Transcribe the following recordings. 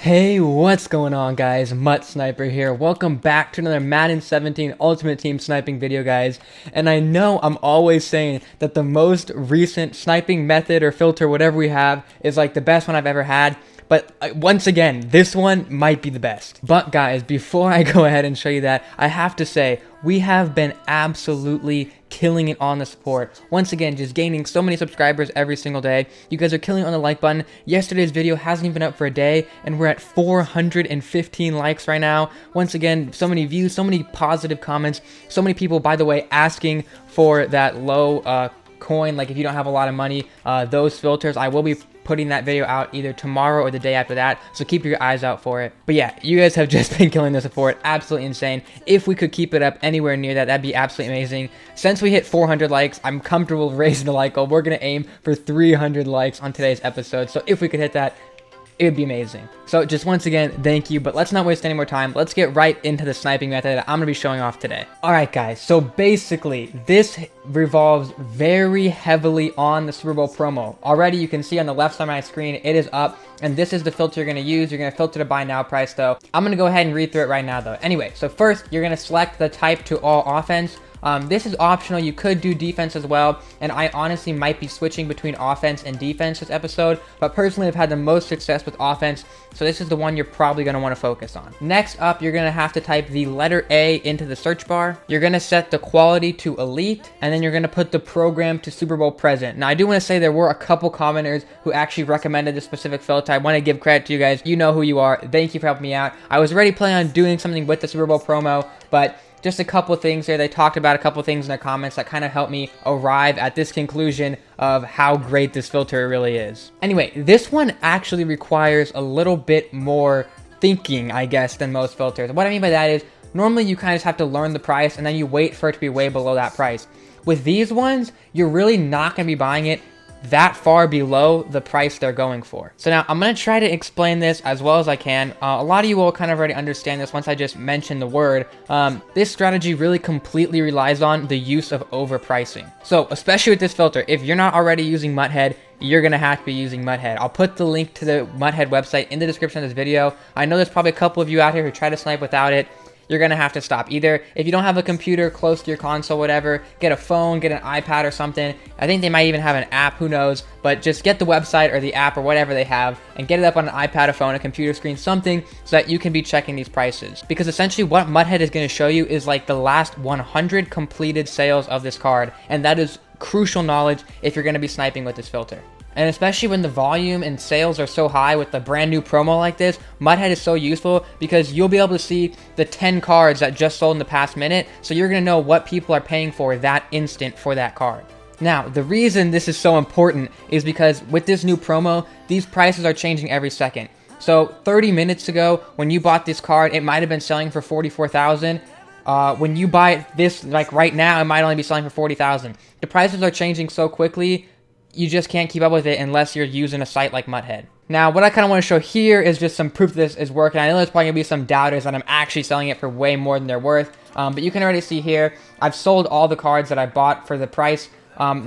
Hey, what's going on, guys? Mutt Sniper here. Welcome back to another Madden 17 Ultimate Team sniping video, guys. And I know I'm always saying that the most recent sniping method or filter, whatever we have, is like the best one I've ever had. But once again, this one might be the best. But guys, before I go ahead and show you that, I have to say, we have been absolutely killing it on the support. Once again, just gaining so many subscribers every single day. You guys are killing it on the like button. Yesterday's video hasn't even been up for a day, and we're at 415 likes right now. Once again, so many views, so many positive comments, so many people, by the way, asking for that low coin, like if you don't have a lot of money, those filters. I will be putting that video out either tomorrow or the day after that, so keep your eyes out for it. But yeah, you guys have just been killing the support, absolutely insane. If we could keep it up anywhere near that, that'd be absolutely amazing. Since we hit 400 likes, I'm comfortable raising the like goal. We're gonna aim for 300 likes on today's episode, so if we could hit that, it would be amazing. So just once again, thank you, but let's not waste any more time. Let's get right into the sniping method that I'm going to be showing off today. Alright guys, so basically, this revolves very heavily on the Super Bowl promo. Already you can see on the left side of my screen, it is up, and this is the filter you're going to use. You're going to filter the buy now price though. I'm going to go ahead and read through it right now though. Anyway, so first, you're going to select the type to all offense. This is optional. You could do defense as well, and I honestly might be switching between offense and defense this episode, but personally I've had the most success with offense, so this is the one you're probably going to want to focus on. Next up, you're going to have to type the letter A into the search bar. You're going to set the quality to elite, and then you're going to put the program to Super Bowl present. Now I do want to say there were a couple commenters who actually recommended this specific filter. I want to give credit to you guys. You know who you are. Thank you for helping me out. I was already planning on doing something with the Super Bowl promo, but just a couple of things here. They talked about a couple of things in their comments that kind of helped me arrive at this conclusion of how great this filter really is. Anyway, this one actually requires a little bit more thinking, I guess, than most filters. What I mean by that is, normally you kind of just have to learn the price and then you wait for it to be way below that price. With these ones, you're really not going to be buying it that far below the price they're going for. So now I'm going to try to explain this as well as I can. A lot of you will kind of already understand this once I just mentioned the word. This strategy really completely relies on the use of overpricing. So especially with this filter, if you're not already using Mutthead, you're going to have to be using Mutthead. I'll put the link to the Mutthead website in the description of this video. I know there's probably a couple of you out here who try to snipe without it. You're going to have to stop. Either if you don't have a computer close to your console, whatever, get a phone, get an iPad or something. I think they might even have an app, who knows, but just get the website or the app or whatever they have and get it up on an iPad, a phone, a computer screen, something so that you can be checking these prices. Because essentially what Mutthead is going to show you is like the last 100 completed sales of this card, and that is crucial knowledge if you're going to be sniping with this filter. And especially when the volume and sales are so high with the brand new promo like this, Mutthead is so useful because you'll be able to see the 10 cards that just sold in the past minute, so you're going to know what people are paying for that instant for that card. Now, the reason this is so important is because with this new promo, these prices are changing every second. So 30 minutes ago, when you bought this card, it might have been selling for $44,000. When you buy this, like right now, it might only be selling for $40,000. The prices are changing so quickly, you just can't keep up with it unless you're using a site like Mutthead. Now, what I kind of want to show here is just some proof this is working. I know there's probably going to be some doubters that I'm actually selling it for way more than they're worth, but you can already see here, I've sold all the cards that I bought for the price.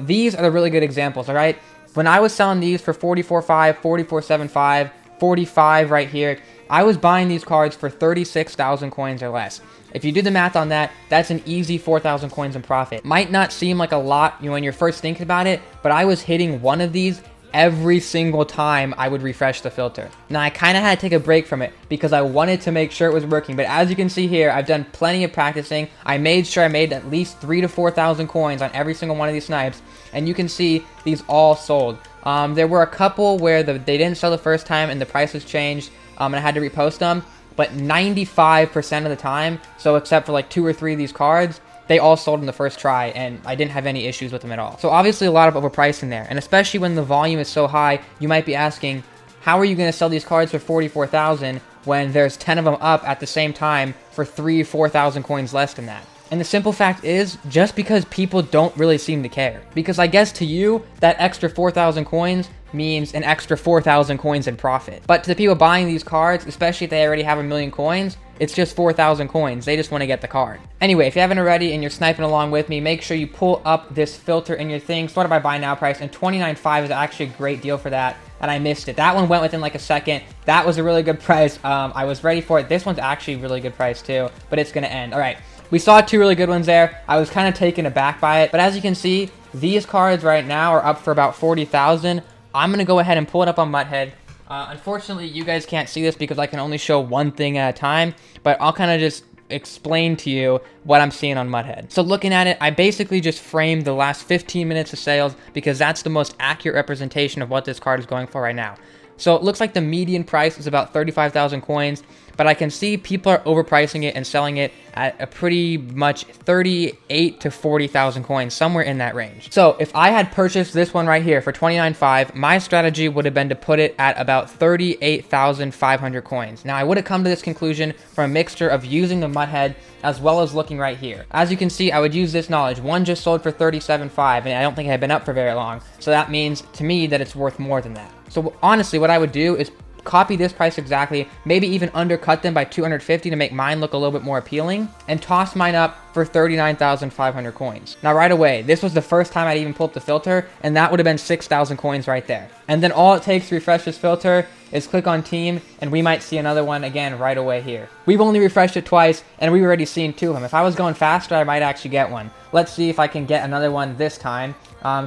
These are the really good examples, all right? When I was selling these for $44.5, $44.75, $45 right here, I was buying these cards for 36,000 coins or less. If you do the math on that, that's an easy 4,000 coins in profit. Might not seem like a lot, when you're first thinking about it, but I was hitting one of these every single time I would refresh the filter. Now, I kind of had to take a break from it because I wanted to make sure it was working, but as you can see here, I've done plenty of practicing. I made sure I made at least 3,000 to 4,000 coins on every single one of these snipes, and you can see these all sold. There were a couple where they didn't sell the first time and the prices changed, and I had to repost them, but 95% of the time, so except for like 2 or 3 of these cards, they all sold in the first try, and I didn't have any issues with them at all. So obviously a lot of overpricing there, and especially when the volume is so high, you might be asking, how are you going to sell these cards for 44,000 when there's 10 of them up at the same time for 3,000 to 4,000 coins less than that? And the simple fact is, just because people don't really seem to care. Because I guess to you, that extra 4,000 coins means an extra 4,000 coins in profit. But to the people buying these cards, especially if they already have 1,000,000 coins, it's just 4,000 coins. They just want to get the card. Anyway, if you haven't already and you're sniping along with me, make sure you pull up this filter in your thing, sorted by buy now price, and $29.5 is actually a great deal for that. and I missed it. That one went within like a second. That was a really good price. I was ready for it. This one's actually really good price too, but it's going to end. All right. We saw two really good ones there. I was kind of taken aback by it, but as you can see, these cards right now are up for about 40,000. I'm going to go ahead and pull it up on Muthead. Unfortunately, you guys can't see this because I can only show one thing at a time, but I'll kind of just explain to you what I'm seeing on Muthead. So looking at it, I basically just framed the last 15 minutes of sales because that's the most accurate representation of what this card is going for right now. So it looks like the median price is about 35,000 coins, but I can see people are overpricing it and selling it at a pretty much 38 to 40,000 coins, somewhere in that range. So if I had purchased this one right here for 29.5, my strategy would have been to put it at about 38,500 coins. Now I would have come to this conclusion from a mixture of using the Muthead as well as looking right here. As you can see, I would use this knowledge. One just sold for 37.5, and I don't think it had been up for very long. So that means to me that it's worth more than that. So honestly, what I would do is copy this price exactly, maybe even undercut them by 250 to make mine look a little bit more appealing, and toss mine up for 39,500 coins. Now right away, this was the first time I'd even pulled up the filter, and that would have been 6,000 coins right there. And then all it takes to refresh this filter is click on team, and we might see another one again right away here. We've only refreshed it twice, and we've already seen two of them. If I was going faster, I might actually get one. Let's see if I can get another one this time.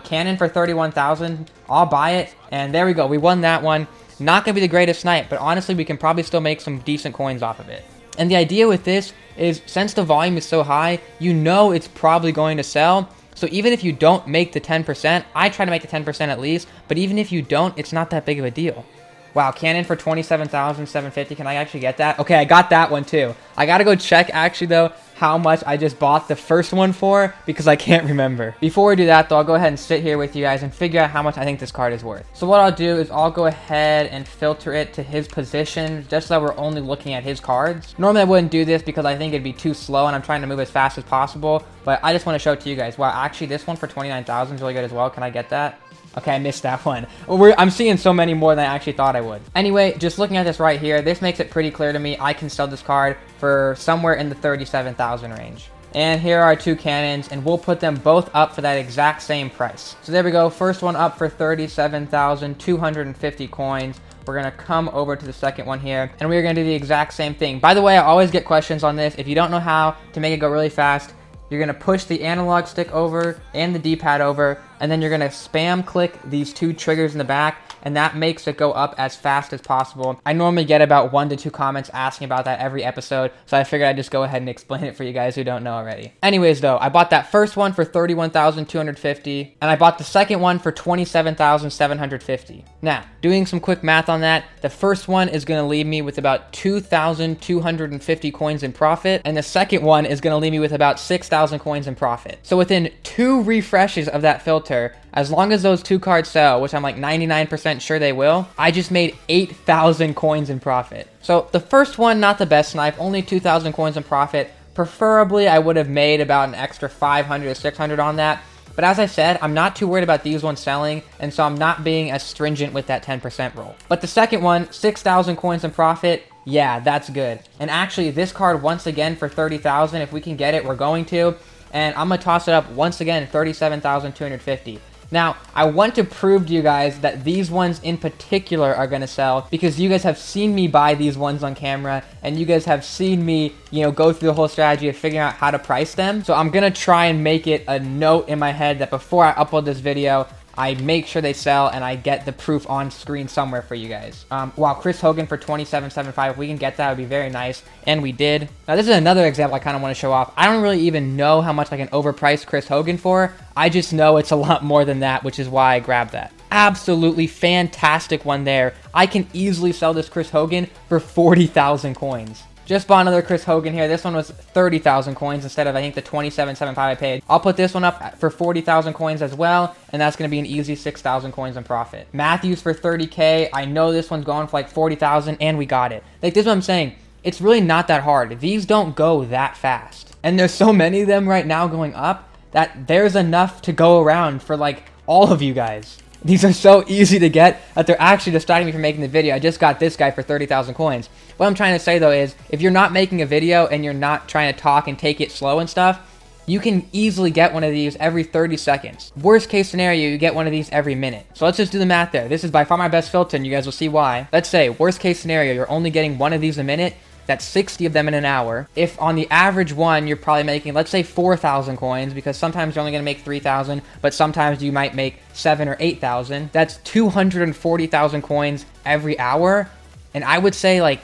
Cannon for 31,000, I'll buy it, and there we go, we won that one. Not going to be the greatest snipe, but honestly, we can probably still make some decent coins off of it. And the idea with this is, since the volume is so high, you know it's probably going to sell. So even if you don't make the 10%, I try to make the 10% at least, but even if you don't, it's not that big of a deal. Wow, Cannon for 27,750. Can I actually get that? Okay, I got that one too. I gotta go check actually though how much I just bought the first one for because I can't remember. Before we do that though, I'll go ahead and sit here with you guys and figure out how much I think this card is worth. So what I'll do is I'll go ahead and filter it to his position just so we're only looking at his cards. Normally I wouldn't do this because I think it'd be too slow and I'm trying to move as fast as possible, but I just want to show it to you guys. Wow, actually this one for 29,000 is really good as well. Can I get that? Okay, I missed that one. I'm seeing so many more than I actually thought I would. Anyway, just looking at this right here, this makes it pretty clear to me I can sell this card for somewhere in the 37,000 range. And here are two cannons, and we'll put them both up for that exact same price. So there we go. First one up for 37,250 coins. We're going to come over to the second one here, and we're going to do the exact same thing. By the way, I always get questions on this. If you don't know how to make it go really fast, you're going to push the analog stick over and the D-pad over, and then you're going to spam click these two triggers in the back, and that makes it go up as fast as possible. I normally get about 1 to 2 comments asking about that every episode, so I figured I'd just go ahead and explain it for you guys who don't know already. Anyways though, I bought that first one for 31,250, and I bought the second one for 27,750. Now, doing some quick math on that, the first one is going to leave me with about 2,250 coins in profit, and the second one is going to leave me with about 6,000 coins in profit. So within 2 refreshes of that filter, as long as those 2 cards sell, which I'm like 99% sure they will, I just made 8,000 coins in profit. So the first one, not the best snipe, only 2,000 coins in profit. Preferably, I would have made about an extra 500 or 600 on that. But as I said, I'm not too worried about these ones selling, and so I'm not being as stringent with that 10% rule. But the second one, 6,000 coins in profit, yeah, that's good. And actually, this card once again for 30,000, if we can get it, we're going to. And I'm going to toss it up once again, 37,250. Now, I want to prove to you guys that these ones in particular are going to sell because you guys have seen me buy these ones on camera and you guys have seen me, go through the whole strategy of figuring out how to price them. So I'm going to try and make it a note in my head that before I upload this video, I make sure they sell and I get the proof on screen somewhere for you guys. Wow, Chris Hogan for 27.75. If we can get that, it would be very nice. And we did. Now, this is another example I kind of want to show off. I don't really even know how much I can overprice Chris Hogan for. I just know it's a lot more than that, which is why I grabbed that. Absolutely fantastic one there. I can easily sell this Chris Hogan for 40,000 coins. Just bought another Chris Hogan here. This one was 30,000 coins instead of, I think, the 27.75 I paid. I'll put this one up for 40,000 coins as well, and that's going to be an easy 6,000 coins in profit. Matthews for 30K. I know this one's going for like 40,000, and we got it. Like, this is what I'm saying. It's really not that hard. These don't go that fast. And there's so many of them right now going up that there's enough to go around for, like, all of you guys. These are so easy to get that they're actually distracting me from making the video. I just got this guy for 30,000 coins. What I'm trying to say though is, if you're not making a video and you're not trying to talk and take it slow and stuff, you can easily get one of these every 30 seconds. Worst case scenario, you get one of these every minute. So let's just do the math there. This is by far my best filter, and you guys will see why. Let's say, worst case scenario, you're only getting one of these a minute. That's 60 of them in an hour. If on the average one, you're probably making, let's say 4,000 coins, because sometimes you're only gonna make 3,000, but sometimes you might make 7 or 8,000. That's 240,000 coins every hour. And I would say, like,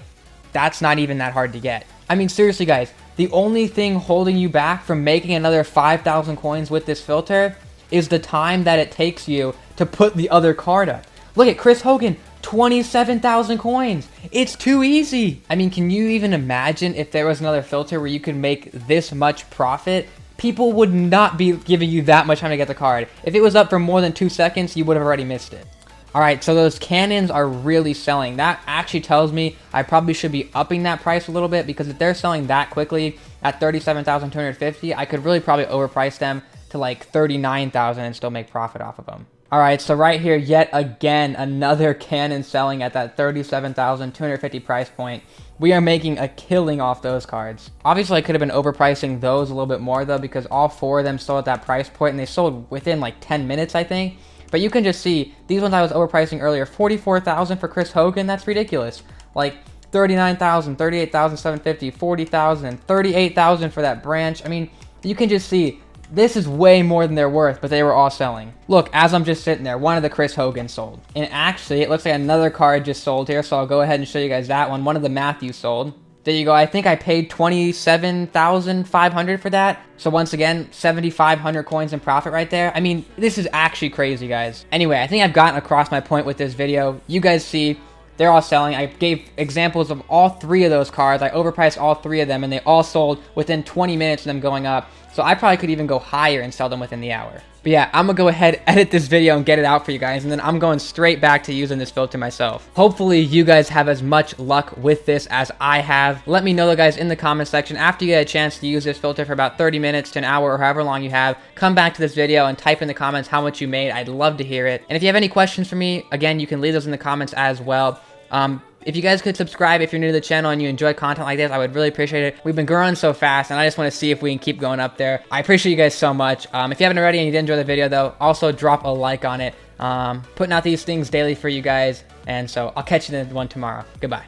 that's not even that hard to get. I mean, seriously, guys, the only thing holding you back from making another 5,000 coins with this filter is the time that it takes you to put the other card up. Look at Chris Hogan, 27,000 coins. It's too easy. I mean, can you even imagine if there was another filter where you could make this much profit? People would not be giving you that much time to get the card. If it was up for more than 2 seconds, you would have already missed it. All right, so those cannons are really selling. That actually tells me I probably should be upping that price a little bit, because if they're selling that quickly at 37,250, I could really probably overprice them to like 39,000 and still make profit off of them. All right, so right here, yet again, another cannon selling at that 37,250 price point. We are making a killing off those cards. Obviously, I could have been overpricing those a little bit more though, because all 4 of them sold at that price point, and they sold within like 10 minutes, I think. But you can just see, these ones I was overpricing earlier, 44,000 for Chris Hogan, that's ridiculous. Like, 39,000, 38,750, 40,000, 38,000 for that branch. I mean, you can just see, this is way more than they're worth, but they were all selling. Look, as I'm just sitting there, one of the Chris Hogan sold. And actually, it looks like another card just sold here, so I'll go ahead and show you guys that one. One of the Matthews sold. There you go. I think I paid 27,500 for that. So once again, 7,500 coins in profit right there. I mean, this is actually crazy, guys. Anyway, I think I've gotten across my point with this video. You guys see, they're all selling. I gave examples of all 3 of those cards. I overpriced all 3 of them, and they all sold within 20 minutes of them going up. So I probably could even go higher and sell them within the hour. But yeah, I'm gonna go ahead, edit this video, and get it out for you guys, and then I'm going straight back to using this filter myself. Hopefully, you guys have as much luck with this as I have. Let me know, though, guys, in the comment section, after you get a chance to use this filter for about 30 minutes to an hour or however long you have, come back to this video and type in the comments how much you made. I'd love to hear it. And if you have any questions for me, again, you can leave those in the comments as well. If you guys could subscribe if you're new to the channel and you enjoy content like this, I would really appreciate it. We've been growing so fast, and I just want to see if we can keep going up there. I appreciate you guys so much. If you haven't already and you did enjoy the video, though, also drop a like on it. Putting out these things daily for you guys, and so I'll catch you in one tomorrow. Goodbye.